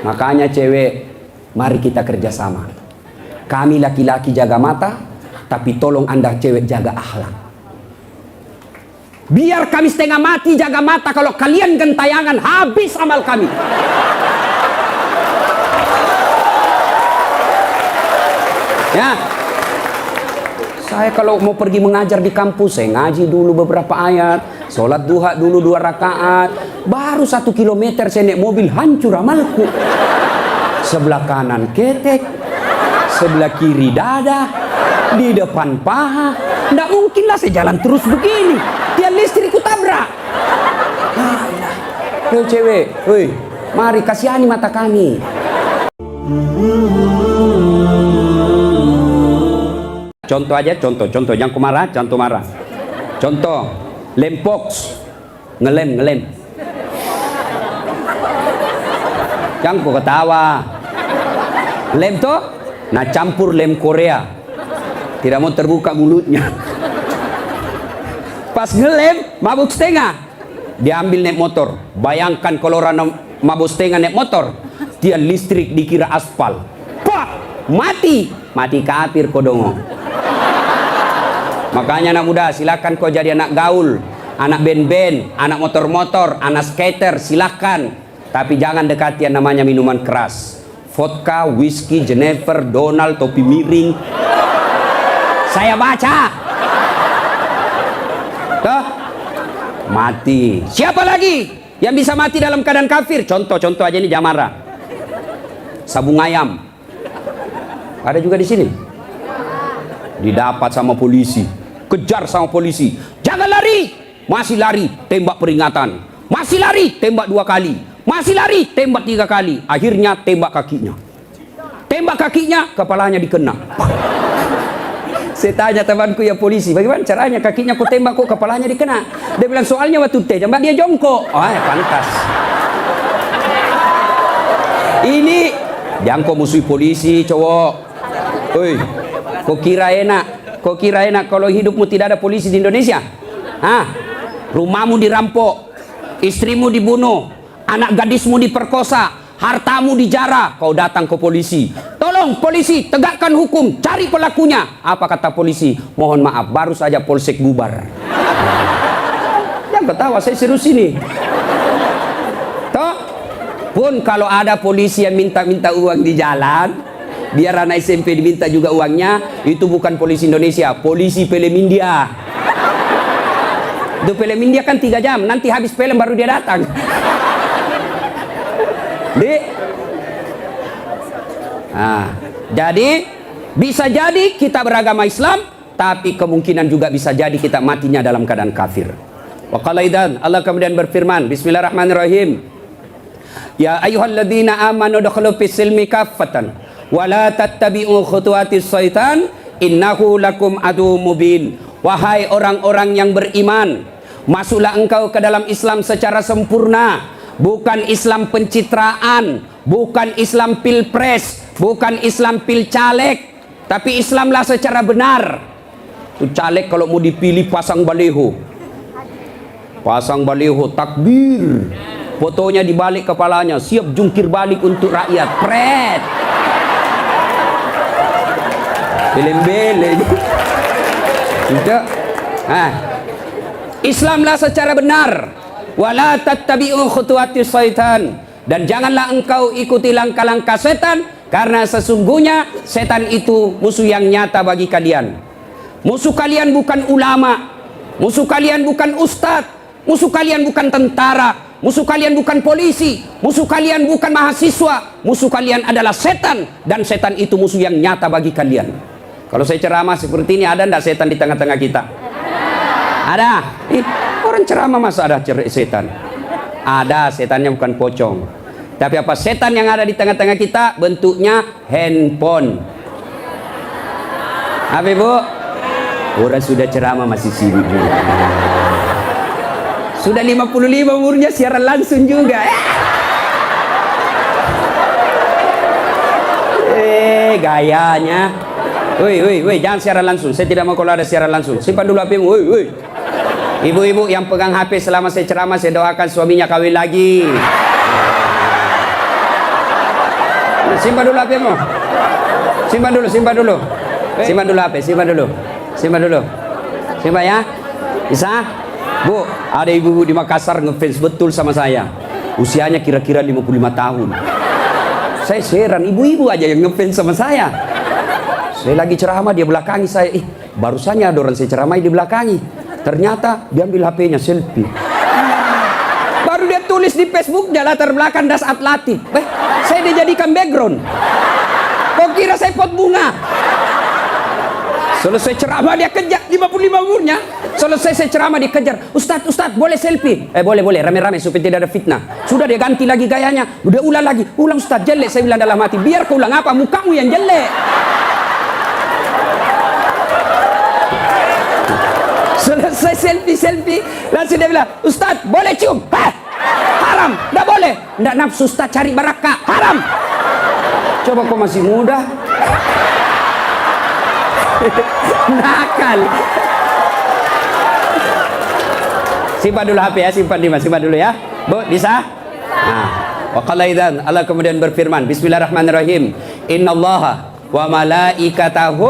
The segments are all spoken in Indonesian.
Makanya cewek, mari kita kerjasama. Kami laki-laki jaga mata, tapi tolong Anda cewek jaga akhlak. Biar kami setengah mati jaga mata, kalau kalian gentayangan habis amal kami. Ya, saya kalau mau pergi mengajar di kampus, saya ngaji dulu beberapa ayat, sholat duha dulu 2 rakaat, baru 1 kilometer saya naik mobil hancur amalku. Sebelah kanan ketek, sebelah kiri dada, di depan paha. Nggak mungkin lah saya jalan terus begini, tiang listrikku tabrak. Hei cewek, hei, mari kasihani mata kami. Contoh aja, contoh, jangan kau marah, contoh marah. Contoh, lempox, ngelem. Jangan kau ketawa. Lem toh, nah campur lem Korea. Tidak mau terbuka mulutnya. Pas ngelem, mabuk setengah. Diambil naik motor. Bayangkan kalau orang mabuk setengah naik motor, dia listrik dikira aspal. Pak, mati kafir kodongo. Makanya anak muda, silakan kau jadi anak gaul, anak band-band, anak motor-motor, anak skater, silakan. Tapi jangan dekati yang namanya minuman keras. Vodka, whisky, Jennifer, Donald, topi miring. Saya baca. Tuh, mati. Siapa lagi yang bisa mati dalam keadaan kafir? Contoh aja ini Jamara. Sabung ayam. Ada juga di sini. Didapat sama polisi, kejar sama polisi. Jangan lari. Masih lari, tembak peringatan. Masih lari, tembak 2 kali. Masih lari, tembak 3 kali. Akhirnya tembak kakinya. Tembak kakinya, kepalanya dikena. Saya tanya temanku yang polisi, bagaimana caranya kakinya kok tembak kok kepalanya dikena? Dia bilang soalnya waktu tembak dia jongkok. Oh ya pantas. Ini jangan kau musuhi polisi cowok. Oi, kau kira enak kalau hidupmu tidak ada polisi di Indonesia? Hah? Rumahmu dirampok, istrimu dibunuh, anak gadismu diperkosa, hartamu dijara, kau datang ke polisi. Tolong polisi, tegakkan hukum, cari pelakunya. Apa kata polisi? Mohon maaf, baru saja polsek bubar. Jangan ketawa, saya serius ini. Toh, pun kalau ada polisi yang minta uang di jalan, biar anak SMP diminta juga uangnya, itu bukan polisi Indonesia, polisi film India. Itu film India kan 3 jam, nanti habis film baru dia datang. Jadi bisa jadi kita beragama Islam, tapi kemungkinan juga bisa jadi kita matinya dalam keadaan kafir. Wa qala idzan, Allah kemudian berfirman, bismillahirrahmanirrahim. Ya ayyuhalladzina amanu dukhulu fis silmi kaffatan wa la tattabi'u khutuwatis syaitan innahu lakum adu mubin. Wahai orang-orang yang beriman, masuklah engkau ke dalam Islam secara sempurna. Bukan Islam pencitraan, bukan Islam pilpres, bukan Islam pilcaleg, tapi Islamlah secara benar. Tuh caleg kalau mau dipilih pasang baliho, takbir, fotonya dibalik kepalanya, siap jungkir balik untuk rakyat, pret. Beleng-beleng. Tidak. Islamlah secara benar. Wala tattabi'u khutuwatis syaitan, dan janganlah engkau ikuti langkah-langkah setan, karena sesungguhnya setan itu musuh yang nyata bagi kalian. Musuh kalian bukan ulama, musuh kalian bukan ustadz, musuh kalian bukan tentara, musuh kalian bukan polisi, musuh kalian bukan mahasiswa, musuh kalian adalah setan, dan setan itu musuh yang nyata bagi kalian. Kalau saya ceramah seperti ini, ada enggak setan di tengah-tengah kita? Ada. Orang ceramah masa ada setan? Ada, setannya bukan pocong. Tapi apa setan yang ada di tengah-tengah kita? Bentuknya handphone. Apa ibu? Orang sudah ceramah masih sibuk juga. Sudah 55 umurnya siaran langsung juga. Gayanya. Woi, jangan siaran langsung. Saya tidak mau kalau ada siaran langsung. Simpan dulu HP-mu. Woi. Ibu-ibu yang pegang HP selama saya ceramah, saya doakan suaminya kawin lagi. Simpan dulu HP-mu. Simpan dulu, simpan dulu. Simpan dulu HP, simpan dulu. Simpan dulu. Simpan ya. Bisa? Bu, ada ibu-ibu di Makassar ngefans betul sama saya. Usianya kira-kira 55 tahun. Saya heran, ibu-ibu aja yang ngefans sama saya. Saya lagi ceramah, dia belakangi saya. Barusannya ada orang saya ceramah, dia belakangi. Ternyata dia ambil HP-nya, selfie. Baru dia tulis di Facebook, dia latar belakang Das Atlatif. Saya dijadikan background. Kok kira saya pot bunga? Selesai ceramah dia kejar 55 umurnya. Selesai saya ceramah dia kejar. Ustadz, boleh selfie? Boleh, rame-rame supaya tidak ada fitnah. Sudah dia ganti lagi gayanya. Udah ulang lagi. Ulang Ustadz, jelek. Saya bilang dalam hati, biar kau ulang apa? Mukamu yang jelek. Selesai selfie. Langsung dia bilang, Ustadz, boleh cium? Haram. Nggak boleh. Nggak nafsu Ustadz, cari barakah. Haram. Coba kau masih muda. Nakal. Simpan dulu HP ya, simpan dulu ya. Bu, bisa? Nah, wa qala idzan, Allah kemudian berfirman, Bismillahirrahmanirrahim. Innallaha wa malaikatahu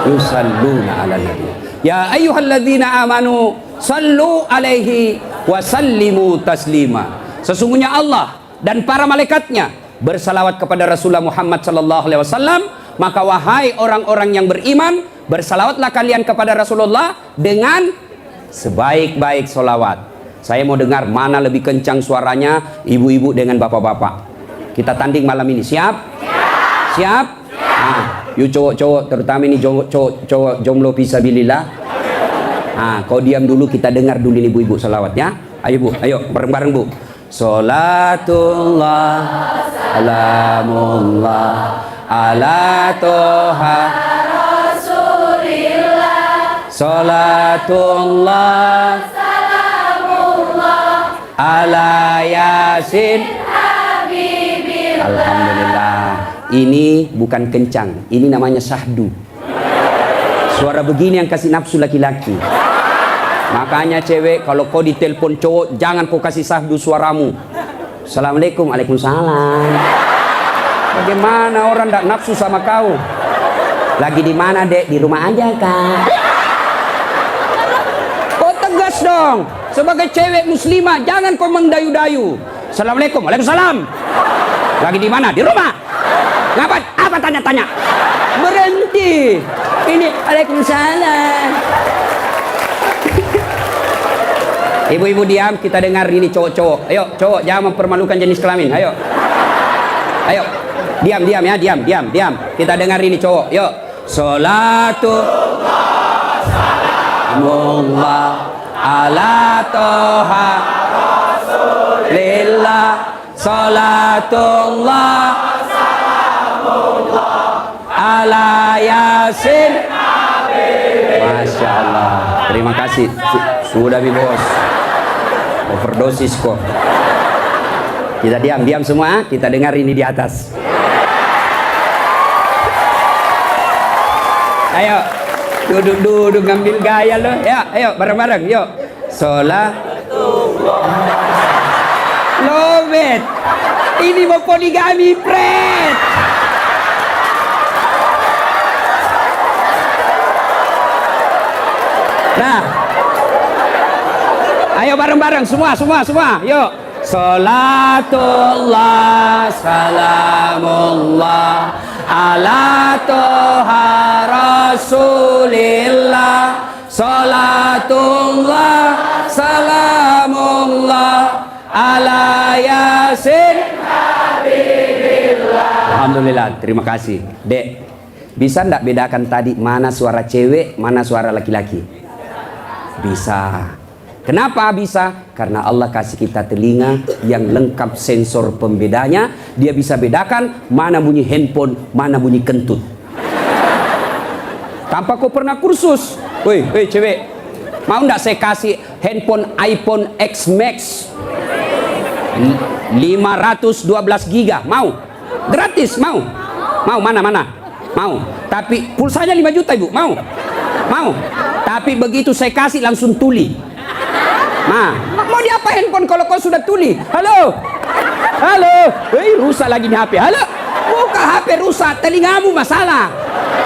yusalluna 'alan nabi. Ya ayyuhalladzina amanu sallu alaihi wa sallimu taslima. Sesungguhnya Allah dan para malaikatnya bersalawat kepada Rasulullah Muhammad sallallahu alaihi wasallam. Maka wahai orang-orang yang beriman, bersalawatlah kalian kepada Rasulullah dengan sebaik-baik solawat. Saya mau dengar mana lebih kencang suaranya, ibu-ibu dengan bapak-bapak. Kita tanding malam ini, siap? Siap? Nah, yuk cowok-cowok, terutama ini cowok jomblo fisabilillah. Nah, kau diam dulu, kita dengar dulu ini ibu-ibu solawat ya. Ayo bu, ayo bareng-bareng bu. Salatullah, salamullah ala toha Rasulillah, salatullah salamullah ala yasin habibillah. Alhamdulillah, ini bukan kencang, ini namanya sahdu. Suara begini yang kasih nafsu laki-laki. Makanya cewek, kalau kau ditelepon cowok, jangan kau kasih sahdu suaramu. Assalamualaikum, waalaikumsalam. Bagaimana orang tidak nafsu sama kau? Lagi di mana dek? Di rumah aja kak. Kau tegas dong. Sebagai cewek muslimah, jangan kau mendayu-dayu. Assalamualaikum, waalaikumsalam. Lagi di mana? Di rumah. Ngapain? Apa tanya-tanya? Berhenti. Ini waalaikumsalam. Ibu-ibu diam, kita dengar ini cowok-cowok. Ayo, cowok jangan mempermalukan jenis kelamin. Ayo. Ayo. Diam ya, diam. Kita dengar ini cowok. Yuk. Salatullah salamullah ala toha Rasulillah. Salatullah salamullah ala yasin. Masya Allah. Terima kasih. Sudah bi bos. Overdosis kok. Kita diam semua. Kita dengar ini di atas. Ayo, duduk ngambil gaya lo. Ya, ayo bareng-bareng, yuk. Lobet. Ini mau poligami, pret. Nah. Ayo bareng-bareng semua. Yuk. Salatullah salamullah ala toha Rasulillah. Salatullah salamullah ala yasin habibillah. Alhamdulillah, terima kasih. Dek, bisa ndak bedakan tadi mana suara cewek, mana suara laki-laki? Bisa. Kenapa bisa? Karena Allah kasih kita telinga yang lengkap sensor pembedanya. Dia bisa bedakan mana bunyi handphone, mana bunyi kentut. Tanpa kau pernah kursus. Woi cewek, mau ndak saya kasih handphone iPhone X Max 512 giga? Mau? Gratis, mau? Mana? Mau. Tapi pulsanya 5 juta ibu, mau? Tapi begitu saya kasih langsung tuli. Nah, mau diapa handphone kalau kau sudah tuli? Halo, rusak lagi nih HP. Halo, HP rusak, telingamu masalah.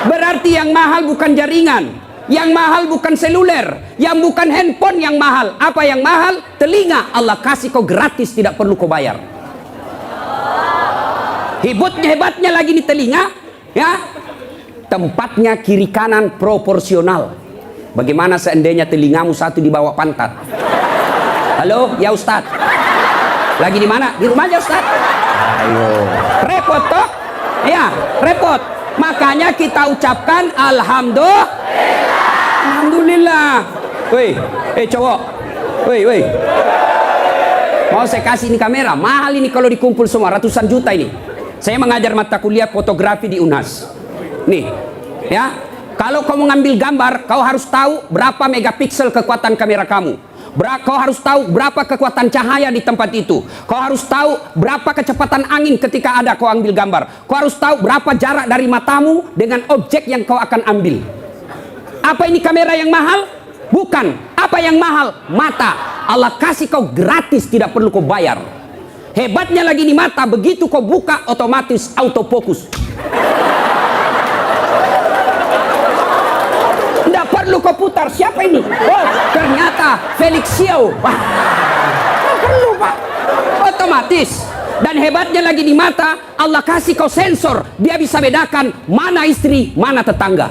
Berarti yang mahal bukan jaringan, yang mahal bukan seluler, yang bukan handphone yang mahal. Apa yang mahal? Telinga. Allah kasih kau gratis, tidak perlu kau bayar. Hebatnya lagi di telinga, ya. Tempatnya kiri kanan proporsional. Bagaimana seandainya telingamu satu di bawah pantat? Halo, ya Ustadz. Lagi di mana? Di rumahnya Ustadz. Ayo. Repot toh? Ya, repot. Makanya kita ucapkan alhamdulillah. Alhamdulillah. Woi, cowok. Woi. Mau saya kasih ini kamera, mahal ini kalau dikumpul semua, ratusan juta ini. Saya mengajar mata kuliah fotografi di UNHAS. Nih, ya. Kalau kau mengambil gambar, kau harus tahu berapa megapiksel kekuatan kamera kamu. Kau harus tahu berapa kekuatan cahaya di tempat itu. Kau harus tahu berapa kecepatan angin ketika ada kau ambil gambar. Kau harus tahu berapa jarak dari matamu dengan objek yang kau akan ambil. Apa ini kamera yang mahal? Bukan. Apa yang mahal? Mata. Allah kasih kau gratis, tidak perlu kau bayar. Hebatnya lagi di mata, begitu kau buka otomatis autofokus. Tidak perlu kau putar, siapa ini? Oh, ternyata Felix Xiao. Wah, tidak perlu Pak, otomatis. Dan hebatnya lagi di mata, Allah kasih kau sensor, dia bisa bedakan mana istri, mana tetangga.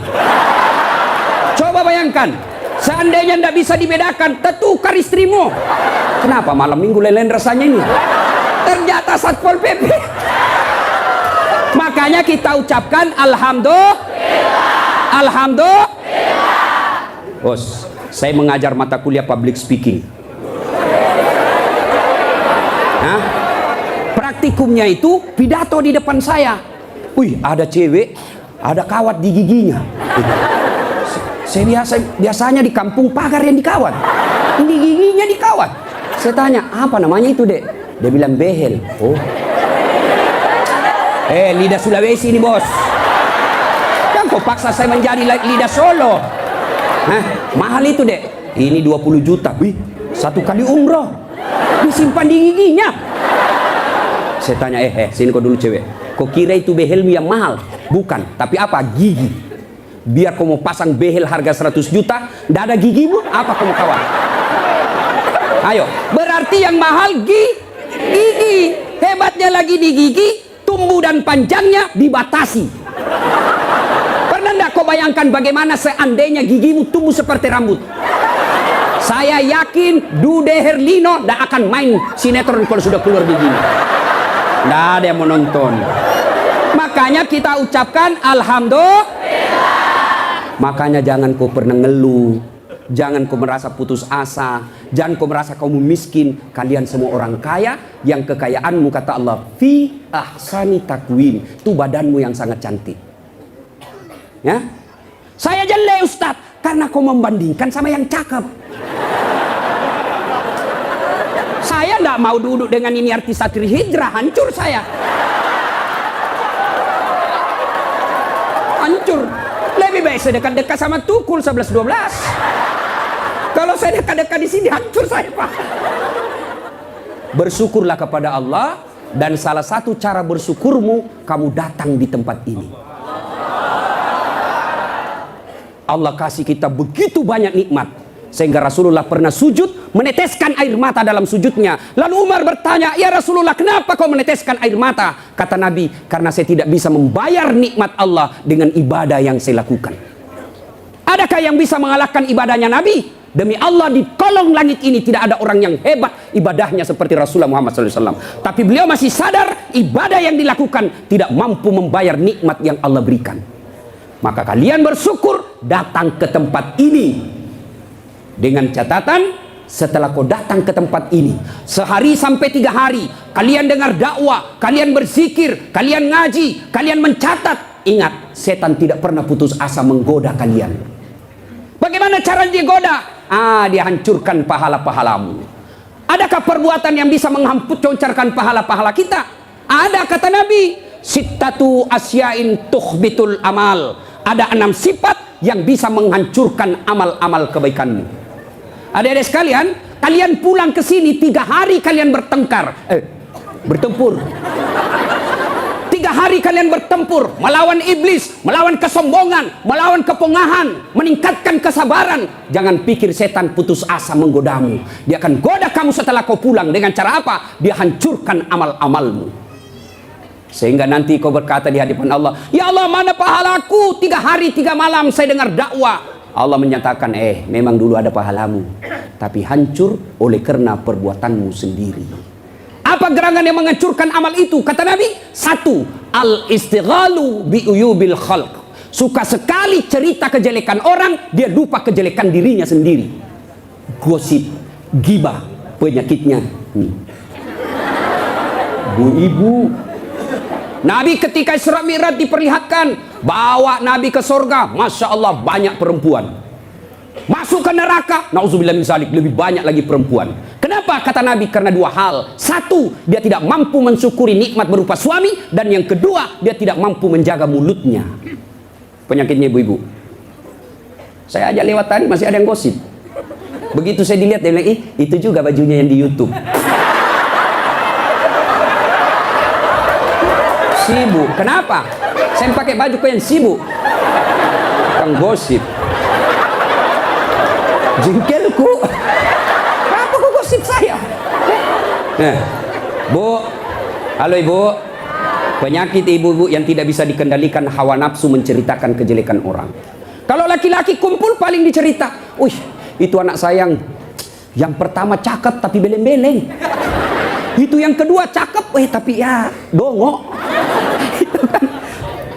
Coba bayangkan, seandainya tidak bisa dibedakan, tertukar istrimu. Kenapa malam minggu lelen rasanya ini? Ternyata Satpol PP. Makanya kita ucapkan alhamdulillah. Alhamdulillah. Bos, saya mengajar mata kuliah public speaking. Nah, praktikumnya itu pidato di depan saya. Wih, ada cewek, ada kawat di giginya. Saya biasanya di kampung pagar yang dikawat, ini giginya dikawat. Saya tanya, apa namanya itu dek? Dia bilang behel. Oh, lidah Sulawesi ini bos. Jangan kau paksa saya menjadi lidah Solo. Hah, mahal itu dek. Ini 20 juta. Wih, satu kali umroh disimpan di giginya. Saya tanya, sini kau dulu cewek. Kau kira itu behel yang mahal? Bukan, tapi apa? Gigi. Biar kau mau pasang behel harga 100 juta, tidak ada gigimu, apa kau mau kawan? Ayo, berarti yang mahal gigi. Hebatnya lagi di gigi, tumbuh dan panjangnya dibatasi. Pernah tidak kau bayangkan bagaimana seandainya gigimu tumbuh seperti rambut? Saya yakin Dude Herlino tidak akan main sinetron kalau sudah keluar giginya. Tidak ada yang menonton. Makanya kita ucapkan alhamdulillah. Makanya jangan kau pernah ngeluh, jangan kau merasa putus asa, jangan kau merasa kamu miskin. Kalian semua orang kaya, yang kekayaanmu kata Allah fi ahsani takwim, itu badanmu yang sangat cantik. Ya, saya jelek Ustaz karena kau membandingkan sama yang cakep. Saya tidak mau duduk dengan ini artis Satri Hijrah, hancur saya. Hancur. Lebih baik saya dekat-dekat sama Tukul 11-12. Kalau saya dekat-dekat di sini hancur saya Pak. Bersyukurlah kepada Allah, dan salah satu cara bersyukurmu kamu datang di tempat ini. Allah kasih kita begitu banyak nikmat sehingga Rasulullah pernah sujud meneteskan air mata dalam sujudnya. Lalu Umar bertanya, ya Rasulullah, kenapa kau meneteskan air mata? Kata Nabi, karena saya tidak bisa membayar nikmat Allah dengan ibadah yang saya lakukan. Adakah yang bisa mengalahkan ibadahnya Nabi? Demi Allah, di kolong langit ini tidak ada orang yang hebat ibadahnya seperti Rasulullah Muhammad SAW. Tapi beliau masih sadar ibadah yang dilakukan tidak mampu membayar nikmat yang Allah berikan. Maka kalian bersyukur datang ke tempat ini. Dengan catatan, setelah kau datang ke tempat ini, sehari sampai 3 hari, kalian dengar dakwah, kalian berzikir, kalian ngaji, kalian mencatat. Ingat, setan tidak pernah putus asa menggoda kalian. Bagaimana cara dia goda? Dia hancurkan pahala-pahalamu. Adakah perbuatan yang bisa menghancurkan pahala-pahala kita? Ada, kata Nabi, sittatu asyain tukhbitul amal. Ada 6 sifat yang bisa menghancurkan amal-amal kebaikanmu. Adik-adik sekalian, kalian pulang ke sini 3 hari kalian bertengkar, bertempur. 3 hari Mari kalian bertempur melawan iblis, melawan kesombongan, melawan kepongahan, meningkatkan kesabaran. Jangan pikir setan putus asa menggodamu. Dia akan goda kamu setelah kau pulang. Dengan cara apa? Dia hancurkan amal-amalmu. Sehingga nanti kau berkata di hadapan Allah, ya Allah, mana pahalaku? 3 hari 3 malam saya dengar dakwah. Allah menyatakan, memang dulu ada pahalamu, tapi hancur oleh karena perbuatanmu sendiri. Apa gerangan yang menghancurkan amal itu? Kata Nabi, 1, al-istighalu bi'uyubil khalq. Suka sekali cerita kejelekan orang, dia lupa kejelekan dirinya sendiri. Gosip, gibah, penyakitnya. Bu ibu, Nabi ketika Isra Mi'raj diperlihatkan, bawa Nabi ke surga, Masya Allah banyak perempuan. Masuk ke neraka, na'udzubillah min dzalik, lebih banyak lagi perempuan. Kenapa? Kata Nabi, karena 2 hal. 1, dia tidak mampu mensyukuri nikmat berupa suami. Dan yang kedua, dia tidak mampu menjaga mulutnya. Penyakitnya ibu-ibu. Saya ajak lewat tadi, masih ada yang gosip. Begitu saya dilihat, dia bilang, itu juga bajunya yang di YouTube. Sibuk. Kenapa? Saya pakai baju kok yang sibuk. Yang gosip. Jengkelku. Kenapa kok gosip saya? Bu, halo ibu. Penyakit ibu-ibu yang tidak bisa dikendalikan, hawa nafsu menceritakan kejelekan orang. Kalau laki-laki kumpul paling dicerita, wih, itu anak sayang. Yang pertama cakep tapi beleng-beleng. Itu yang kedua cakep, tapi ya dongok. Itu kan.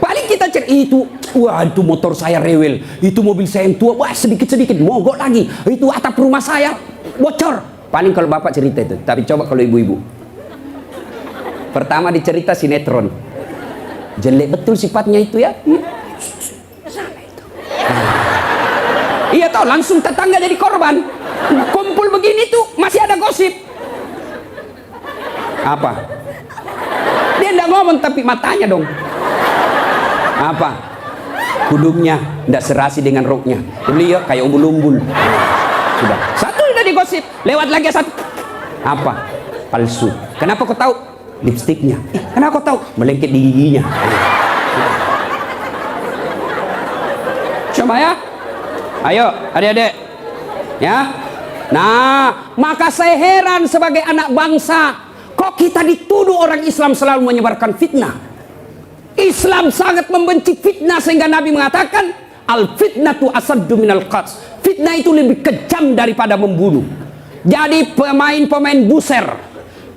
Paling kita cerita itu, wah itu motor saya rewel, itu mobil saya yang tua, wah sedikit-sedikit mogok lagi, itu atap rumah saya bocor. Paling kalau bapak cerita itu. Tapi coba kalau ibu-ibu, pertama dicerita sinetron, jelek betul sifatnya itu ya. Sana itu. Iya toh, langsung tetangga jadi korban. Kumpul begini tuh masih ada gosip. Apa? Dia enggak ngomong tapi matanya dong. Apa? Hidungnya enggak serasi dengan roknya. Beliau kayak umbul-umbul. Sudah. Satu udah digosip. Lewat lagi satu. Apa? Palsu. Kenapa kau tahu? Lipstiknya. Kenapa kau tahu? Melengket di giginya. Coba ya. Ayo, adik-adik. Ya. Nah, maka saya heran sebagai anak bangsa. Kok kita dituduh orang Islam selalu menyebarkan fitnah? Islam sangat membenci fitnah sehingga Nabi mengatakan, al-fitnatu asaddu minal qatl. Fitnah itu lebih kejam daripada membunuh. Jadi pemain-pemain buser,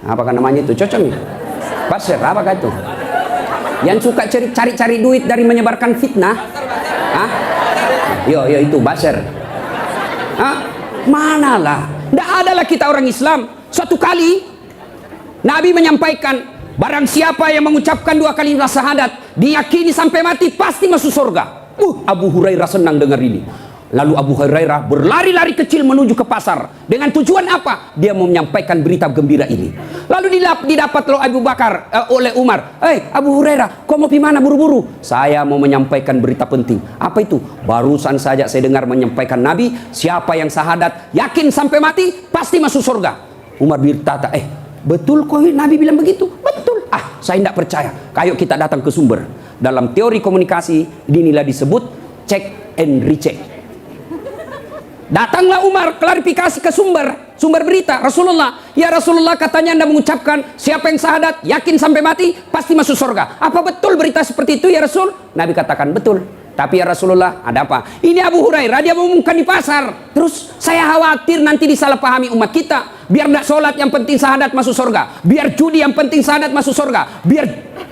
apakah namanya itu? Cocok nih? Buser, apakah itu? Yang suka cari-cari duit dari menyebarkan fitnah? Hah? Yo itu buser. Hah? Manalah? Tidak adalah kita orang Islam. Suatu kali Nabi menyampaikan, barang siapa yang mengucapkan 2 kalimat syahadat, diyakini sampai mati pasti masuk surga. Abu Hurairah senang dengar ini. Lalu Abu Hurairah berlari-lari kecil menuju ke pasar. Dengan tujuan apa? Dia mau menyampaikan berita gembira ini. Lalu didapat oleh Abu Bakar, oleh Umar. Abu Hurairah, kau mau pergi mana buru-buru? Saya mau menyampaikan berita penting. Apa itu? Barusan saja saya dengar menyampaikan Nabi, siapa yang syahadat, yakin sampai mati, pasti masuk surga. Umar berkata, betul kok Nabi bilang begitu? Betul. Saya tidak percaya. Kayo kita datang ke sumber. Dalam teori komunikasi, inilah disebut check and recheck. Datanglah Umar klarifikasi ke sumber berita Rasulullah. Ya Rasulullah, katanya Anda mengucapkan siapa yang syahadat, yakin sampai mati, pasti masuk surga. Apa betul berita seperti itu ya Rasul? Nabi katakan betul. Tapi ya Rasulullah, ada apa? Ini Abu Hurairah, dia mengumumkan di pasar. Terus saya khawatir nanti disalahpahami umat kita. Biar tidak sholat yang penting syahadat masuk surga. Biar judi yang penting syahadat masuk surga. Biar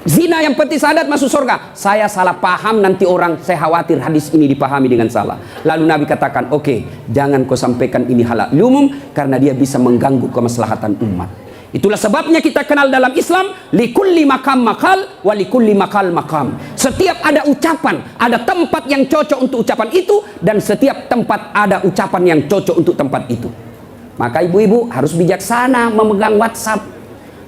zina yang penting syahadat masuk surga. Saya salah paham nanti orang, saya khawatir hadis ini dipahami dengan salah. Lalu Nabi katakan, oke, jangan kau sampaikan ini halal umum, karena dia bisa mengganggu kemaslahatan umat. Itulah sebabnya kita kenal dalam Islam, likulli makam makal, wa likulli makal makam. Setiap ada ucapan, ada tempat yang cocok untuk ucapan itu, dan setiap tempat ada ucapan yang cocok untuk tempat itu. Maka ibu-ibu harus bijaksana memegang WhatsApp,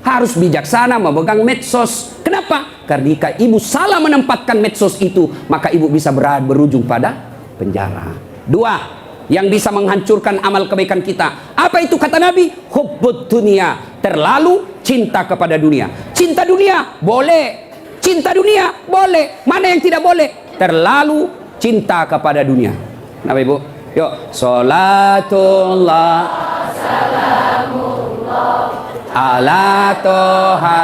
harus bijaksana memegang medsos. Kenapa? Karena jika ibu salah menempatkan medsos itu, maka ibu bisa berujung pada penjara. 2, yang bisa menghancurkan amal kebaikan kita. Apa itu kata Nabi? Hubbud dunia, terlalu cinta kepada dunia. Cinta dunia boleh, cinta dunia boleh, mana yang tidak boleh? Terlalu cinta kepada dunia. Kenapa Ibu? Yuk, sholatullah ala toha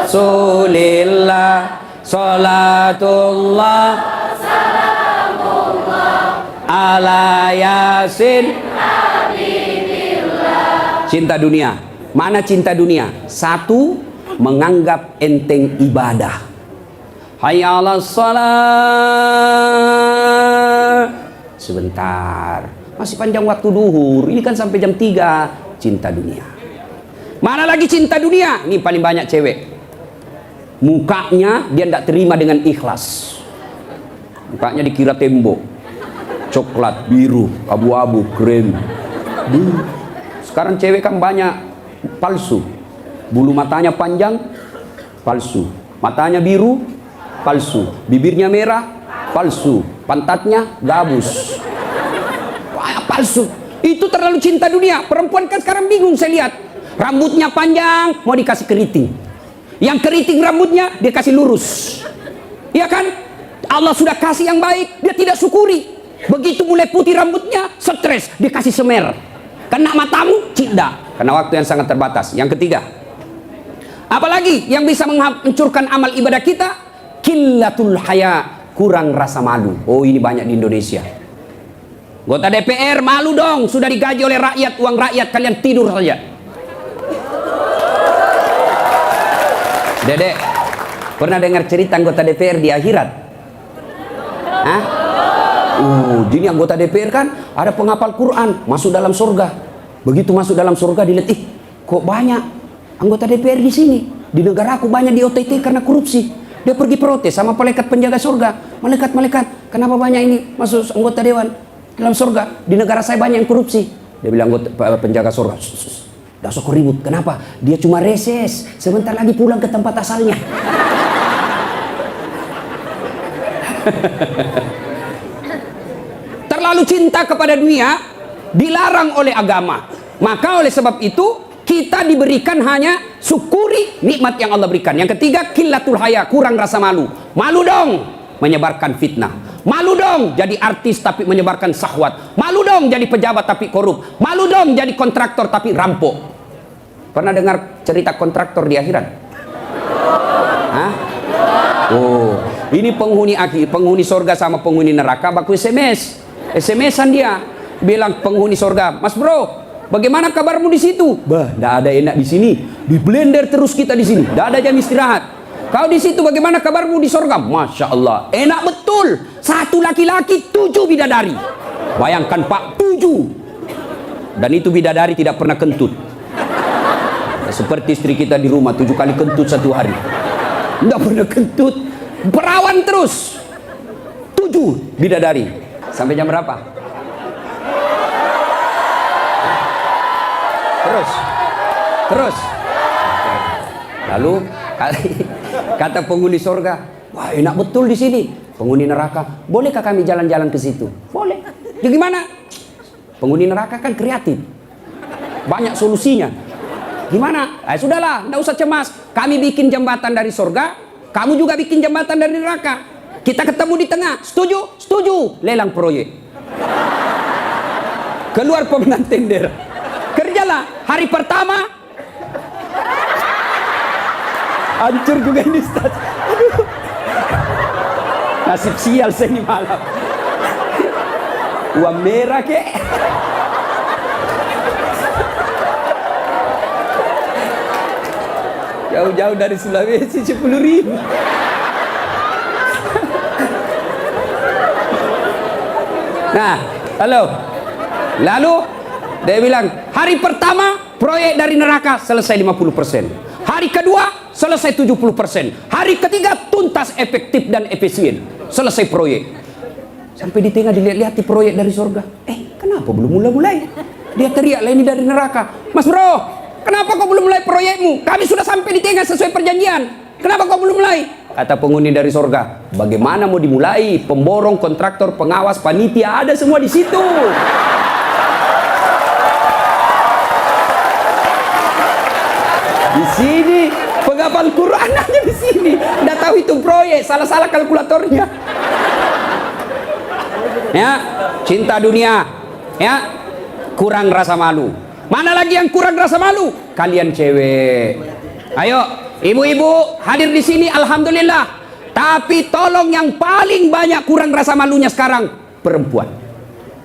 rasulillah, sholatullah ala yasin. Cinta dunia. Mana cinta dunia? Satu, menganggap enteng ibadah. Hayya 'alas shalah. Sebentar, masih panjang waktu duhur. Ini kan sampai jam 3. Cinta dunia. Mana lagi cinta dunia? Ini paling banyak cewek. Mukanya dia tidak terima dengan ikhlas. Mukanya dikira tembok. Coklat, biru, abu-abu, krem. Sekarang cewek kan banyak palsu. Bulu matanya panjang, palsu. Matanya biru, palsu. Bibirnya merah, palsu. Pantatnya gabus, palsu. Itu terlalu cinta dunia. Perempuan kan sekarang bingung saya lihat. Rambutnya panjang, mau dikasih keriting. Yang keriting rambutnya, dia kasih lurus. Iya kan? Allah sudah kasih yang baik, dia tidak syukuri. Begitu mulai putih rambutnya, stres, dikasih semer. Kena matamu, tidak. Karena waktu yang sangat terbatas. Yang ketiga, apalagi yang bisa menghancurkan amal ibadah kita? Qillatul haya, kurang rasa malu. Oh, ini banyak di Indonesia. Anggota DPR malu dong, sudah digaji oleh rakyat, uang rakyat, kalian tidur saja. Dedek, pernah dengar cerita anggota DPR di akhirat? Hah? Jadi anggota DPR kan ada penghafal Quran, masuk dalam surga. Begitu masuk dalam surga dilihat, kok banyak anggota DPR di sini? Di negara aku banyak di OTT karena korupsi. Dia pergi protes sama malaikat penjaga surga. Malaikat, kenapa banyak ini masuk anggota dewan dalam surga? Di negara saya banyak yang korupsi. Dia bilang anggota penjaga surga, dah sok ribut. Kenapa? Dia cuma reses, sebentar lagi pulang ke tempat asalnya. Terlalu cinta kepada dunia dilarang oleh agama. Maka oleh sebab itu kita diberikan hanya syukuri nikmat yang Allah berikan. Yang ketiga, qillatul haya, kurang rasa malu. Malu dong menyebarkan fitnah. Malu dong jadi artis tapi menyebarkan syahwat. Malu dong jadi pejabat tapi korup. Malu dong jadi kontraktor tapi rampok. Pernah dengar cerita kontraktor di akhirat? Hah? Oh, ini penghuni akhir, penghuni surga sama penghuni neraka baku SMS-an dia. Bilang penghuni surga, "Mas bro, bagaimana kabarmu di situ?" "Bah, tidak ada enak di sini. Di blender terus kita di sini. Tidak ada jam istirahat." "Kau di situ bagaimana kabarmu di surga?" "Masya Allah, enak betul. Satu laki-laki, 7 bidadari." Bayangkan Pak, 7. Dan itu bidadari tidak pernah kentut. Seperti istri kita di rumah, 7 kali kentut satu hari. Tidak pernah kentut. Perawan terus. 7 bidadari. Sampai jam berapa? Terus. Lalu kata penghuni surga, "Wah, enak betul di sini." Penghuni neraka, "Bolehkah kami jalan-jalan ke situ?" "Boleh." "Ya gimana?" Penghuni neraka kan kreatif, banyak solusinya. "Gimana?" Sudahlah, tidak usah cemas. Kami bikin jembatan dari surga, kamu juga bikin jembatan dari neraka. Kita ketemu di tengah. Setuju? Setuju. Lelang proyek. Keluar pemenang tender. Kerjalah. Hari pertama hancur juga ini Ustaz. Aduh. Nasib sial saya ini malam. Uang merah kek. Jauh-jauh dari Sulawesi 10.000. Nah, lalu dia bilang, hari pertama proyek dari neraka selesai 50%. Hari kedua selesai 70%. Hari ketiga tuntas, efektif dan efisien. Selesai proyek. Sampai di tengah dilihat-lihat di proyek dari surga. Kenapa belum mulai-mulai? Dia teriak, "Lah ini dari neraka." "Mas bro, kenapa kau belum mulai proyekmu? Kami sudah sampai di tengah sesuai perjanjian. Kenapa kau belum mulai?" Kata penghuni dari surga, "Bagaimana mau dimulai? Pemborong, kontraktor, pengawas, panitia, ada semua di situ." Di sini penghafal Quran aja di sini. Nggak tahu salah-salah kalkulatornya. Ya, cinta dunia, ya, kurang rasa malu. Mana lagi yang kurang rasa malu? Kalian cewek. Ayo, ibu-ibu hadir di sini, alhamdulillah. Tapi tolong yang paling banyak kurang rasa malunya sekarang perempuan.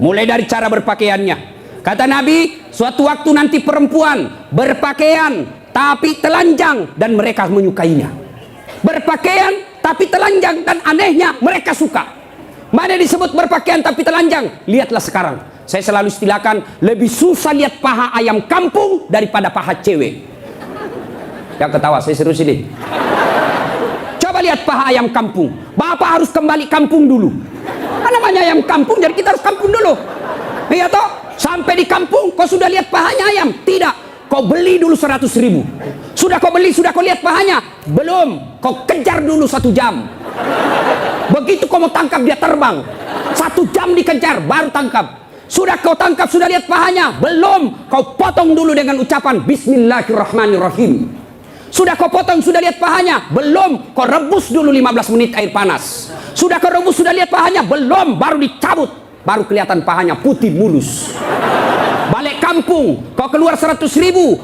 Mulai dari cara berpakaiannya. Kata Nabi, suatu waktu nanti perempuan berpakaian tapi telanjang dan mereka menyukainya. Berpakaian tapi telanjang dan anehnya mereka suka. Mana disebut berpakaian tapi telanjang? Lihatlah sekarang. Saya selalu istilahkan, lebih susah lihat paha ayam kampung daripada paha cewek. Yang ketawa, saya serius ini. Coba lihat paha ayam kampung. Bapak harus kembali kampung dulu. Apa namanya ayam kampung? Jadi kita harus kampung dulu. Iya toh? Sampai di kampung, kau sudah lihat pahanya ayam? Tidak. Kau beli dulu 100.000. Sudah kau beli, sudah kau lihat pahanya? Belum. Kau kejar dulu 1 jam. Begitu kau mau tangkap, dia terbang. 1 jam dikejar, baru tangkap. Sudah kau tangkap, sudah lihat pahanya? Belum. Kau potong dulu dengan ucapan Bismillahirrahmanirrahim. Sudah kau potong, sudah lihat pahanya? Belum. Kau rebus dulu 15 menit air panas. Sudah kau rebus, sudah lihat pahanya? Belum. Baru dicabut. Baru kelihatan pahanya putih mulus. Balik kampung, kau keluar 100.000,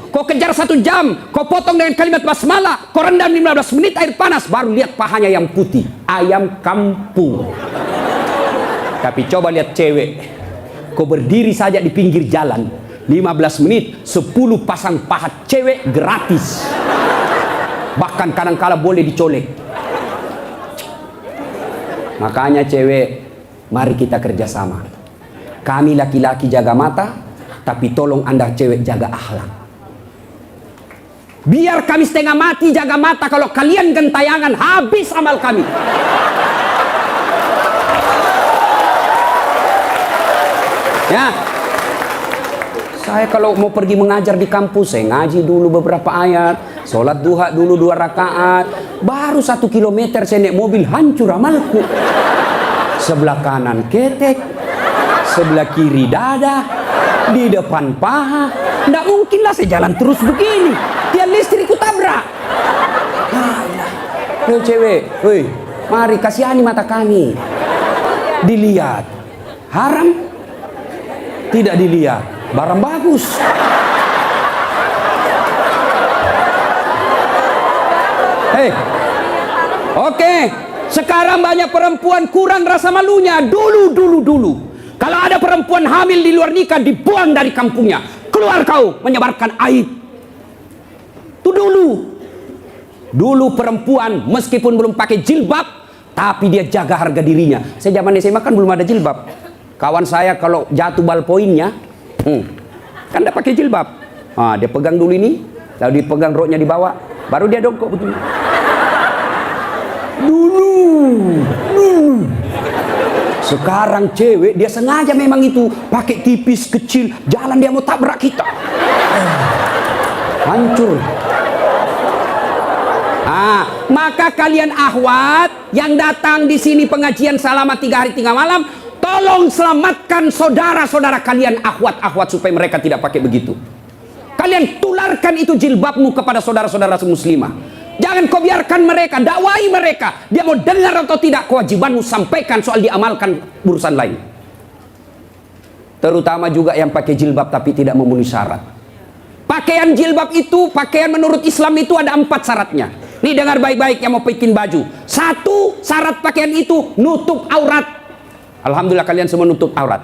kau kejar 1 jam, kau potong dengan kalimat basmalah, kau rendam 15 menit air panas, baru lihat pahanya yang putih. Ayam kampung. Tapi coba lihat cewek. Kau berdiri saja di pinggir jalan 15 menit 10 pasang paha cewek gratis, bahkan kadang-kala boleh dicolek. Makanya cewek, mari kita kerjasama. Kami laki-laki jaga mata, tapi tolong anda cewek jaga akhlak. Biar kami setengah mati jaga mata, kalau kalian gentayangan habis amal kami. Ya, saya kalau mau pergi mengajar di kampus, saya ngaji dulu beberapa ayat, sholat duha dulu 2 rakaat, baru 1 kilometer saya naik mobil, hancur amalku. Sebelah kanan ketek, sebelah kiri dada, di depan paha. Nggak mungkinlah saya jalan terus begini, tiang listrikku tabrak. Nah, cewek, woi, mari kasihani mata kami. Dilihat haram, tidak dilihat barang bagus. Hei, oke. Sekarang banyak perempuan kurang rasa malunya. Dulu. Kalau ada perempuan hamil di luar nikah, dibuang dari kampungnya. Keluar kau menyebarkan aib. Itu dulu. Dulu perempuan meskipun belum pakai jilbab, tapi dia jaga harga dirinya. Saya zaman SMA kan belum ada jilbab. Kawan saya kalau jatuh ballpointnya, kan dia pakai jilbab. Dia pegang dulu ini, lalu dipegang roknya di bawah, baru dia dongkok begini. Dulu. Sekarang cewek dia sengaja memang itu pakai tipis kecil, jalan dia mau tabrak kita. Hancur. Maka kalian akhwat yang datang di sini pengajian selama 3 hari 3 malam, tolong selamatkan saudara-saudara kalian akhwat-akhwat supaya mereka tidak pakai begitu. Kalian tularkan itu jilbabmu kepada saudara-saudara muslimah. Jangan kau biarkan mereka, dakwai mereka. Dia mau dengar atau tidak, kewajibanmu sampaikan, soal diamalkan urusan lain. Terutama juga yang pakai jilbab tapi tidak memenuhi syarat. Pakaian jilbab itu, pakaian menurut Islam itu ada 4 syaratnya. Nih dengar baik-baik yang mau bikin baju. 1, syarat pakaian itu nutup aurat. Alhamdulillah kalian semua nutup aurat.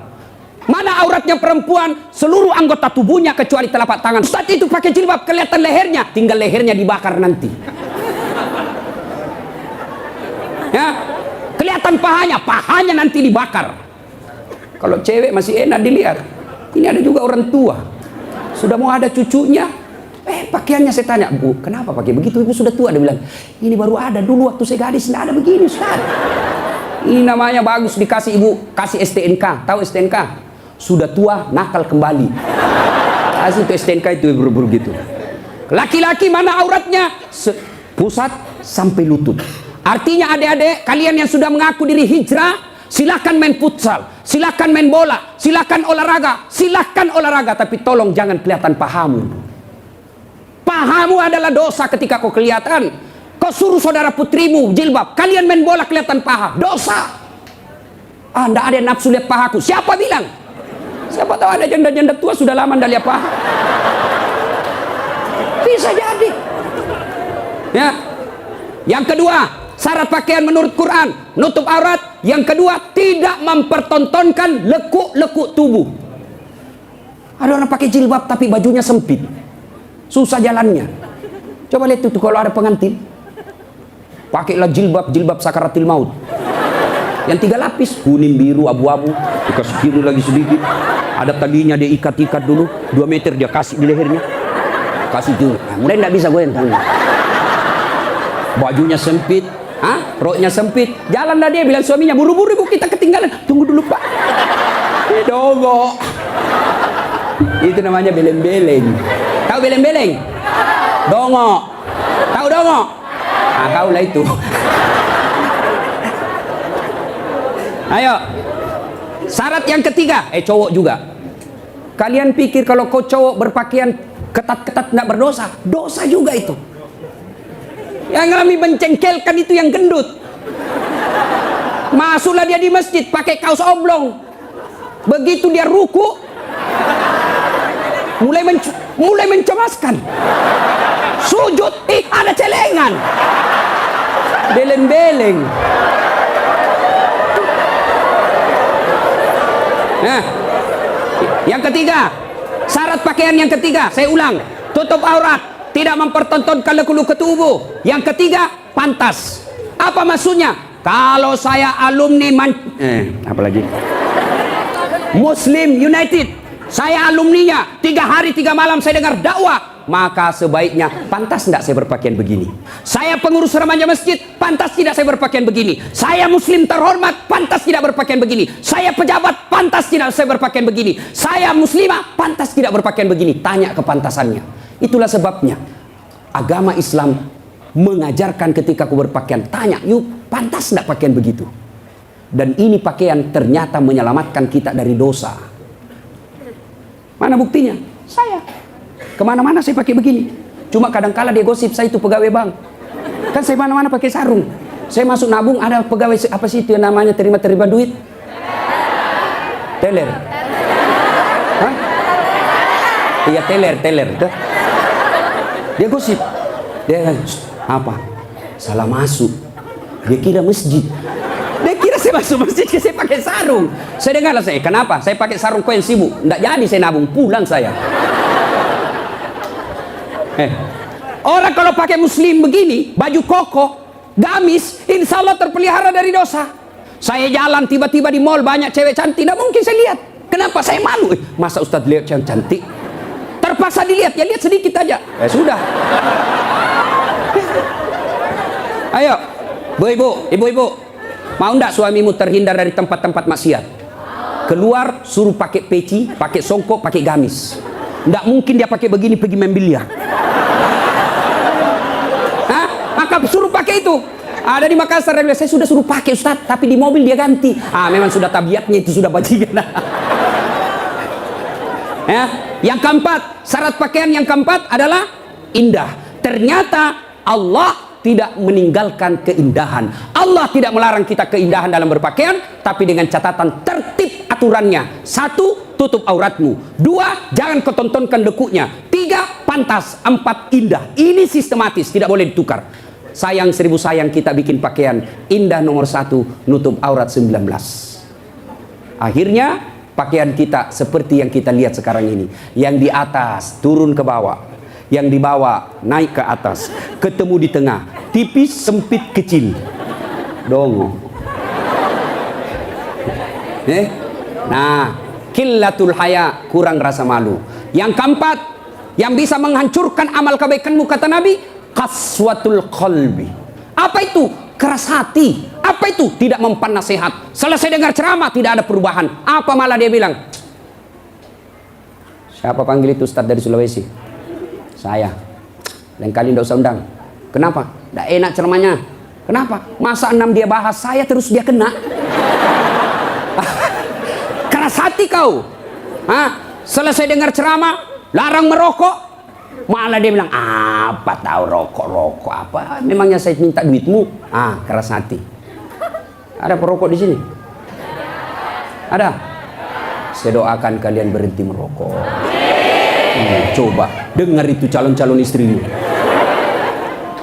Mana auratnya perempuan? Seluruh anggota tubuhnya kecuali telapak tangan. Saat itu pakai jilbab kelihatan lehernya, tinggal lehernya dibakar nanti. Ya, kelihatan pahanya nanti dibakar. Kalau cewek masih enak dilihat. Ini ada juga orang tua, sudah mau ada cucunya, pakaiannya saya tanya, Bu, kenapa pakai begitu? Ibu sudah tua. Dia bilang, ini baru ada, dulu waktu saya gadis tidak ada begini, Ustaz. Ini namanya bagus, dikasih ibu, kasih STNK. Tahu STNK? Sudah tua, nakal kembali. Kasih itu STNK itu buru-buru gitu. Laki-laki mana auratnya? Pusat sampai lutut. Artinya adik-adik, kalian yang sudah mengaku diri hijrah, silakan main futsal, silakan main bola, silakan olahraga, tapi tolong jangan kelihatan pahamu. Pahamu adalah dosa ketika kau kelihatan. Kau suruh saudara putrimu jilbab, kalian main bola kelihatan paha, dosa. Anda ada nafsu lihat pahaku. Siapa bilang? Siapa tahu ada janda-janda tua sudah lama anda lihat paha. Bisa jadi. Ya. Yang kedua, syarat pakaian menurut Quran, nutup aurat. Yang kedua, tidak mempertontonkan lekuk-lekuk tubuh. Ada orang pakai jilbab tapi bajunya sempit, susah jalannya. Coba lihat itu kalau ada pengantin, pakailah jilbab sakaratil maut, yang 3 lapis, kuning, biru, abu-abu, dikasih biru lagi sedikit, ada talinya dia ikat-ikat dulu 2 meter dia kasih di lehernya, kasih dulu. Nah, mulai tidak bisa goyang, bajunya sempit, roknya sempit, jalanlah dia bilang suaminya, buru-buru ibu kita ketinggalan, tunggu dulu pak. Dongo. Itu namanya beleng-beleng. Tahu beleng-beleng? Dongo. Tahu dongo? Nah, kau lah itu. Ayo. Syarat yang ketiga, cowok juga. Kalian pikir kalau kau cowok berpakaian ketat-ketat tidak berdosa? Dosa juga itu. Yang kami mencengkelkan itu yang gendut. Masuklah dia di masjid pakai kaos oblong. Begitu dia ruku, mulai mencemaskan. Sujud, ada celengan. Beleng-beleng. Nah, yang ketiga, syarat pakaian yang ketiga, saya ulang, tutup aurat, tidak mempertontonkan lekuk-lekuk tubuh. Yang ketiga, pantas. Apa maksudnya? Kalau saya alumni apalagi Muslim United, saya alumninya, 3 hari 3 malam saya dengar dakwah, maka sebaiknya pantas tidak saya berpakaian begini. Saya pengurus remaja masjid, pantas tidak saya berpakaian begini. Saya muslim terhormat, pantas tidak berpakaian begini. Saya pejabat, pantas tidak saya berpakaian begini. Saya muslimah, pantas tidak berpakaian begini. Tanya kepantasannya. Itulah sebabnya agama Islam mengajarkan ketika aku berpakaian, tanya, yuk pantas tidak pakaian begitu. Dan ini pakaian ternyata menyelamatkan kita dari dosa. Mana buktinya? Saya kemana-mana saya pakai begini. Cuma kadang-kala dia gosip saya itu pegawai bank. Kan saya mana-mana pakai sarung. Saya masuk nabung, ada pegawai apa sih itu yang namanya terima duit? Teller. Hah? Iya teller. Dia gosip. Dia apa? Salah masuk. Dia kira masjid. Dia kira saya masuk masjid, saya pakai sarung. Saya dengarlah saya, kenapa? Saya pakai sarung koin sibuk. Nggak jadi saya nabung, pulang saya. Orang kalau pakai muslim begini, baju koko, gamis, insya Allah terpelihara dari dosa. Saya jalan tiba-tiba di mall banyak cewek cantik, tidak mungkin saya lihat. Kenapa? Saya malu. Masa Ustadz lihat cewek cantik? Terpaksa dilihat, ya lihat sedikit aja. Ya sudah. Ayo, ibu-ibu, mau ndak suamimu terhindar dari tempat-tempat maksiat? Keluar, suruh pakai peci, pakai songkok, pakai gamis. Ndak mungkin dia pakai begini pergi main biliar. Maka suruh pakai itu. Ada di Makassar, saya sudah suruh pakai Ustaz, tapi di mobil dia ganti. Memang sudah tabiatnya itu, sudah bajingan. Ya, yang keempat, syarat pakaian yang keempat adalah indah. Ternyata Allah tidak meninggalkan keindahan. Allah tidak melarang kita keindahan dalam berpakaian, tapi dengan catatan tertib aturannya. 1, tutup auratmu. 2, jangan ketontonkan lekuknya. 3, pantas. 4, indah. Ini sistematis, tidak boleh ditukar. Sayang 1000 sayang kita bikin pakaian indah nomor 1, nutup aurat 19. Akhirnya pakaian kita seperti yang kita lihat sekarang ini. Yang di atas turun ke bawah, yang di bawah naik ke atas, ketemu di tengah, tipis, sempit, kecil. Dongo. Nah, qillatul haya, kurang rasa malu. Yang keempat, yang bisa menghancurkan amal kebaikanmu, kata Nabi, qaswatul qalbi. Apa itu? Keras hati. Apa itu? Tidak mempan nasihat. Selesai dengar ceramah tidak ada perubahan. Apa malah dia bilang? Siapa panggil itu Ustadz dari Sulawesi? Saya. Lain kali tidak usah undang. Kenapa? Tidak enak ceramahnya. Kenapa? Masa 6 dia bahas, saya terus dia kena. Keras hati kau. Selesai dengar ceramah, larang merokok. Malah dia bilang, apa tahu rokok apa? Memangnya saya minta duitmu? Keras hati. Ada perokok di sini? Ada? Saya doakan kalian berhenti merokok. Coba dengar itu calon-calon istrimu.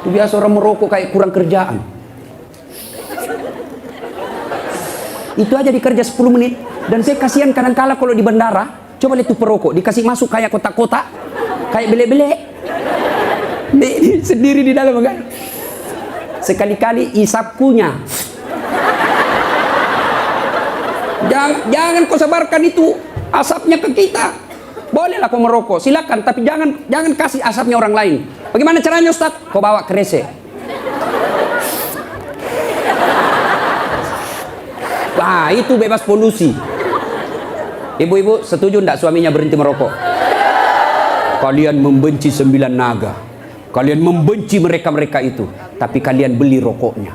Itu biasa orang merokok kayak kurang kerjaan. Itu aja dikerja 10 menit. Dan saya kasihan kadang-kala kalau di bandara, coba lihat tuh perokok dikasih masuk kayak kotak-kotak, kayak belek-belek. Sendiri di dalam kan. Sekali-kali isap punya. Jangan kau sebarkan itu asapnya ke kita. Bolehlah kau merokok, silakan, tapi jangan kasih asapnya orang lain. Bagaimana caranya, Ustaz? Kau bawa kresek. Itu bebas polusi. Ibu-ibu setuju enggak suaminya berhenti merokok? Kalian membenci 9 naga. Kalian membenci mereka-mereka itu, tapi kalian beli rokoknya.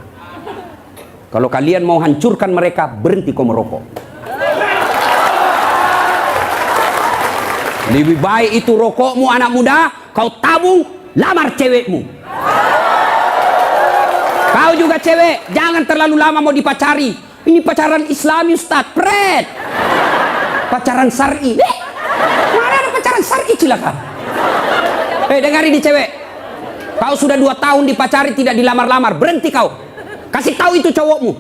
Kalau kalian mau hancurkan mereka, berhenti kau merokok. Lebih baik itu rokokmu anak muda, kau tabung, lamar cewekmu. Kau juga cewek, jangan terlalu lama mau dipacari. Ini pacaran Islami, Ustaz. Pret. Pacaran syar'i. Mana ada pacaran syar'i, cilaka? Dengarin di cewek. Kau sudah 2 tahun dipacari tidak dilamar-lamar, berhenti kau. Kasih tahu itu cowokmu.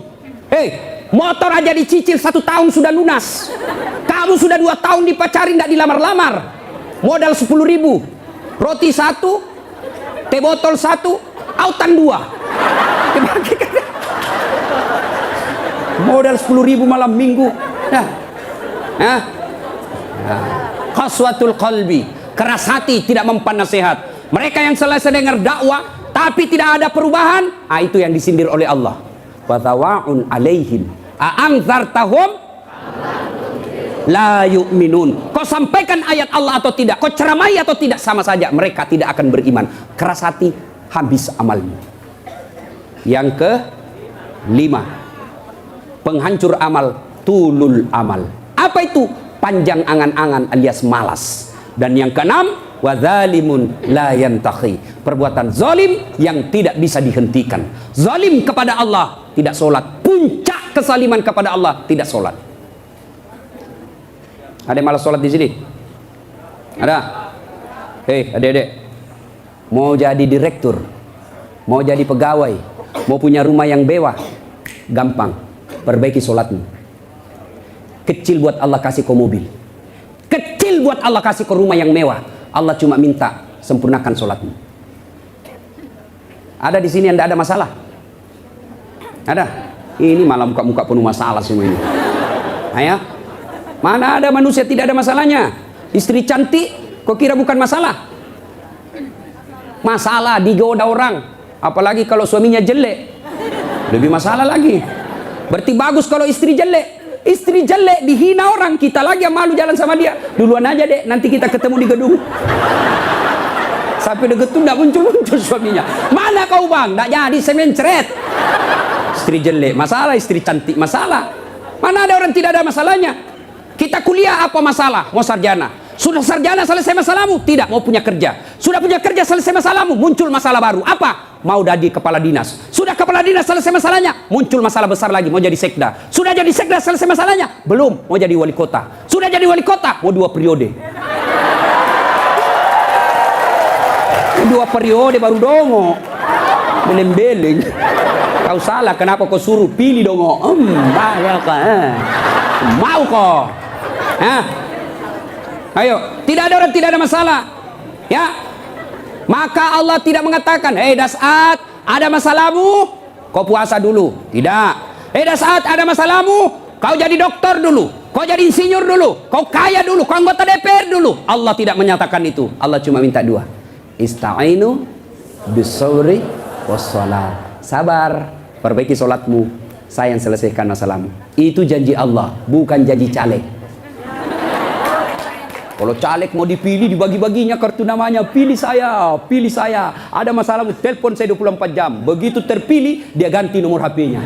Motor aja dicicil 1 tahun sudah lunas. Kamu sudah 2 tahun dipacari tidak dilamar-lamar. Modal 10.000. Roti 1, teh botol 1, autan 2. Modal 10.000 malam minggu. Qaswatul qalbi, keras hati, tidak mempan nasihat. Mereka yang selesai dengar dakwah tapi tidak ada perubahan, itu yang disindir oleh Allah. Watawa'un alaihim a'anzartahum la yu'minun. Kau sampaikan ayat Allah atau tidak, kau ceramai atau tidak, sama saja mereka tidak akan beriman. Keras hati, habis amalmu. Yang ke-5, penghancur amal, tulul amal. Apa itu? Panjang angan-angan alias malas. Dan yang ke-6, wadzalimun la yantahi, perbuatan zalim yang tidak bisa dihentikan. Zalim kepada Allah, tidak sholat. Puncak kesaliman kepada Allah, tidak sholat. Ada yang malas sholat di sini? Ada? Adik-adik, mau jadi direktur, mau jadi pegawai, mau punya rumah yang mewah, gampang. Perbaiki sholatmu. Kecil buat Allah kasih kau mobil, kecil buat Allah kasih kau rumah yang mewah. Allah cuma minta sempurnakan sholatmu. Ada di sini yang tidak ada masalah? Ada? Ini malah muka-muka penuh masalah semua ini. Ayo, mana ada manusia tidak ada masalahnya? Istri cantik, kau kira bukan masalah? Masalah digoda orang, apalagi kalau suaminya jelek, lebih masalah lagi. Berarti bagus kalau istri jelek. Istri jelek dihina orang, kita lagi yang malu jalan sama dia. Duluan aja dek, nanti kita ketemu di gedung. Sampai deket tuh tidak muncul-muncul suaminya. Mana kau bang? Tidak jadi, saya mencret. Istri jelek masalah, istri cantik masalah. Mana ada orang tidak ada masalahnya? Kita kuliah apa masalah? Mau sarjana. Sudah sarjana selesai masalahmu? Tidak, mau punya kerja. Sudah punya kerja selesai masalahmu? Muncul masalah baru. Apa? Mau jadi kepala dinas. Sudah kepala dinas selesai masalahnya? Muncul masalah besar lagi, mau jadi sekda. Sudah jadi sekda selesai masalahnya? Belum, mau jadi wali kota. Sudah jadi wali kota? Mau 2 periode. 2 periode baru dongo. Beleng-beleng. Kau salah, kenapa kau suruh pilih dongo? Mau kau? Ayo, tidak ada orang tidak ada masalah. Ya. Maka Allah tidak mengatakan, Das'at, ada masalahmu, kau puasa dulu. Tidak. Das'at, ada masalahmu, kau jadi dokter dulu, kau jadi insinyur dulu, kau kaya dulu, kau anggota DPR dulu. Allah tidak menyatakan itu. Allah cuma minta 2. Ista'inu bis-sabri was-shalah. Sabar, perbaiki sholatmu, saya yang selesaikan masalahmu. Itu janji Allah, bukan janji caleg. Kalau caleg mau dipilih, dibagi-baginya kartu namanya, pilih saya, ada masalahmu, telepon saya 24 jam. Begitu terpilih, dia ganti nomor HP-nya.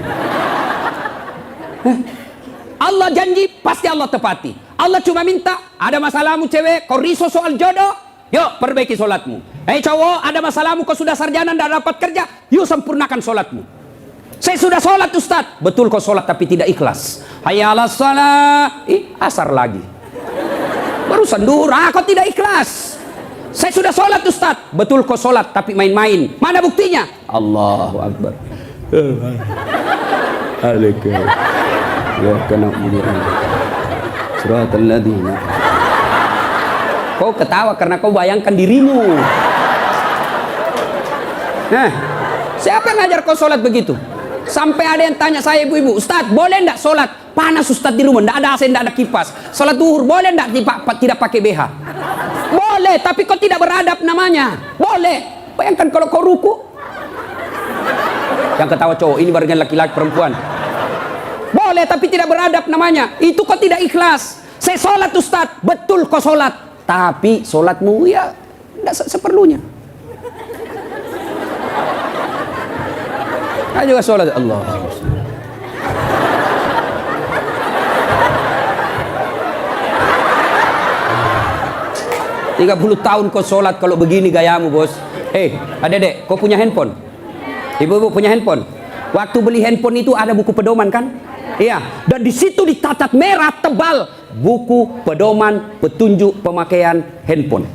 Allah janji, pasti Allah tepati. Allah cuma minta, ada masalahmu cewek, kau risau soal jodoh, Yuk perbaiki sholatmu. Cowok, ada masalahmu, kau sudah sarjana dan dapat kerja, yuk sempurnakan sholatmu. Saya sudah sholat Ustaz. Betul kau sholat tapi tidak ikhlas. Hayya 'alas shalah. Asar lagi. Barusan duhur, kau tidak ikhlas. Saya sudah sholat Ustaz. Betul kau sholat tapi main-main. Mana buktinya? Allahu Akbar. Alaikum. Ya kana mulian. Suratul ladzina. Kau ketawa karena kau bayangkan dirimu. Siapa yang ngajar kau sholat begitu? Sampai ada yang tanya saya, ibu-ibu, Ustaz boleh enggak sholat? Panas Ustaz di rumah, enggak ada AC, enggak ada kipas. Sholat duhur boleh enggak tidak pakai BH? Boleh, tapi kau tidak beradab namanya. Boleh. Bayangkan kalau kau ruku. Yang ketawa cowok, ini barengan laki-laki perempuan. Boleh, tapi tidak beradab namanya. Itu kau tidak ikhlas. Saya sholat Ustaz, betul kau sholat. Tapi sholatmu ya enggak seperlunya. Juga sholat Allah. 30 tahun kau sholat kalau begini gayamu, bos. Adek-dek, kau punya handphone? Ibu-ibu punya handphone? Waktu beli handphone itu ada buku pedoman kan? Iya. Dan di situ dicatat merah tebal buku pedoman petunjuk pemakaian handphone.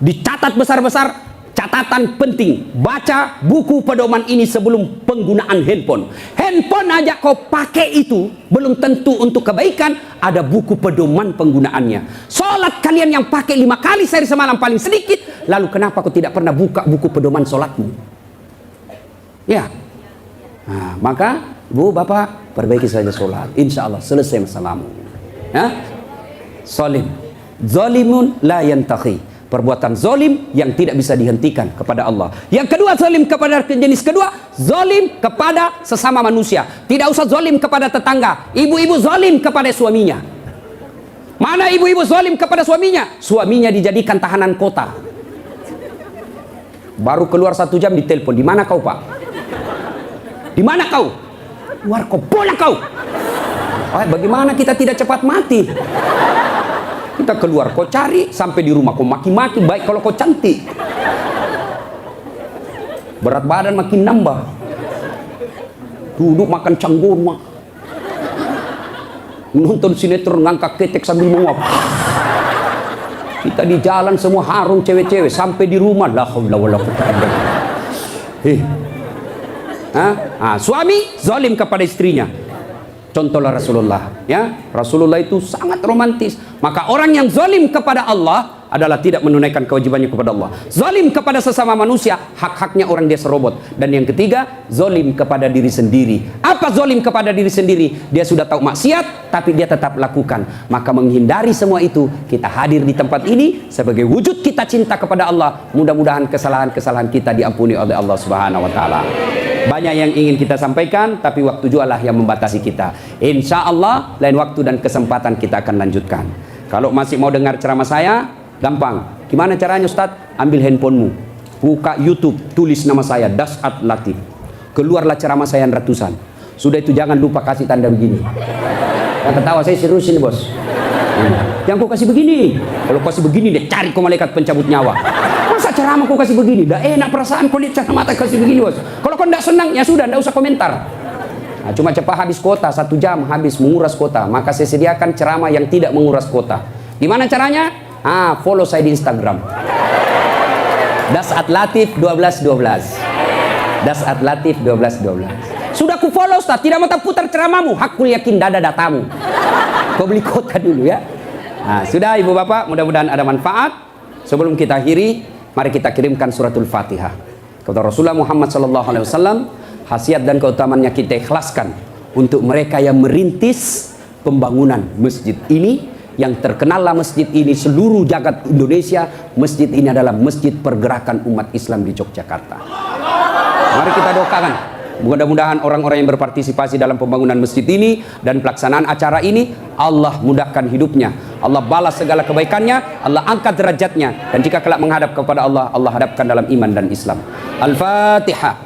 Dicatat besar-besar. Catatan penting, baca buku pedoman ini sebelum penggunaan handphone. Handphone aja kau pakai itu belum tentu untuk kebaikan, ada buku pedoman penggunaannya. Sholat kalian yang pakai 5 kali sehari semalam paling sedikit, lalu kenapa kau tidak pernah buka buku pedoman sholatmu? Ya, maka bu bapak perbaiki saja sholat, insya Allah selesai masalahmu. Zalimun la yantahi. Perbuatan zalim yang tidak bisa dihentikan kepada Allah. Yang kedua, zalim kepada jenis kedua, zalim kepada sesama manusia. Tidak usah zalim kepada tetangga. Ibu-ibu zalim kepada suaminya. Mana ibu-ibu zalim kepada suaminya? Suaminya dijadikan tahanan kota. Baru keluar 1 jam ditelepon, di mana kau pak? Di mana kau? Luar kau, pulang kau. Bagaimana kita tidak cepat mati? Kita keluar, kau cari sampai di rumah, kau maki-maki, baik kalau kau cantik. Berat badan makin nambah. Duduk makan canggurma. Nonton sinetron ngangkat ketek sambil menguap. Kita di jalan semua harum cewek-cewek, sampai di rumah la haula wala quwwata illa billah. Suami zalim kepada istrinya. Contohlah Rasulullah, ya. Rasulullah itu sangat romantis. Maka orang yang zalim kepada Allah adalah tidak menunaikan kewajibannya kepada Allah. Zalim kepada sesama manusia, hak-haknya orang dia serobot. Dan yang ketiga, zalim kepada diri sendiri. Apa zalim kepada diri sendiri? Dia sudah tahu maksiat, tapi dia tetap lakukan. Maka menghindari semua itu, kita hadir di tempat ini sebagai wujud kita cinta kepada Allah. Mudah-mudahan kesalahan-kesalahan kita diampuni oleh Allah Subhanahu wa taala. Banyak yang ingin kita sampaikan, tapi waktu jualah yang membatasi kita. Insya Allah lain waktu dan kesempatan kita akan lanjutkan. Kalau masih mau dengar ceramah saya, gampang. Gimana caranya Ustaz? Ambil handphonemu, buka YouTube, tulis nama saya Dasat Latif. Keluarlah ceramah saya ratusan. Sudah itu jangan lupa kasih tanda begini. Yang ketawa saya serius ini bos. Yang kau kasih begini. Kalau kasih begini deh, cari kau malaikat pencabut nyawa. Masa ceramah kau kasih begini? Dah enak perasaan kau lihat ceramah kasih begini bos. Kalau kau tidak senang ya sudah, tidak usah komentar. Cuma cepat habis kuota, 1 jam habis menguras kuota. Maka saya sediakan ceramah yang tidak menguras kuota. Gimana caranya? Follow saya di Instagram. Dasat Latif 1212. Dasat Latif 1212. Sudah ku follow Ustaz, tidak mau tak putar ceramahmu. Hakul yakin dada datamu. Kau beli kuota dulu ya. Sudah ibu bapak, mudah-mudahan ada manfaat. Sebelum kita akhiri, mari kita kirimkan suratul Fatihah kepada Rasulullah Muhammad SAW. Khasiat dan keutamaannya kita ikhlaskan untuk mereka yang merintis pembangunan masjid ini. Yang terkenallah masjid ini seluruh jagat Indonesia. Masjid ini adalah masjid pergerakan umat Islam di Yogyakarta. Mari kita doakan, mudah-mudahan orang-orang yang berpartisipasi dalam pembangunan masjid ini dan pelaksanaan acara ini, Allah mudahkan hidupnya, Allah balas segala kebaikannya, Allah angkat derajatnya, dan jika kelak menghadap kepada Allah, Allah hadapkan dalam iman dan Islam. Al-Fatihah.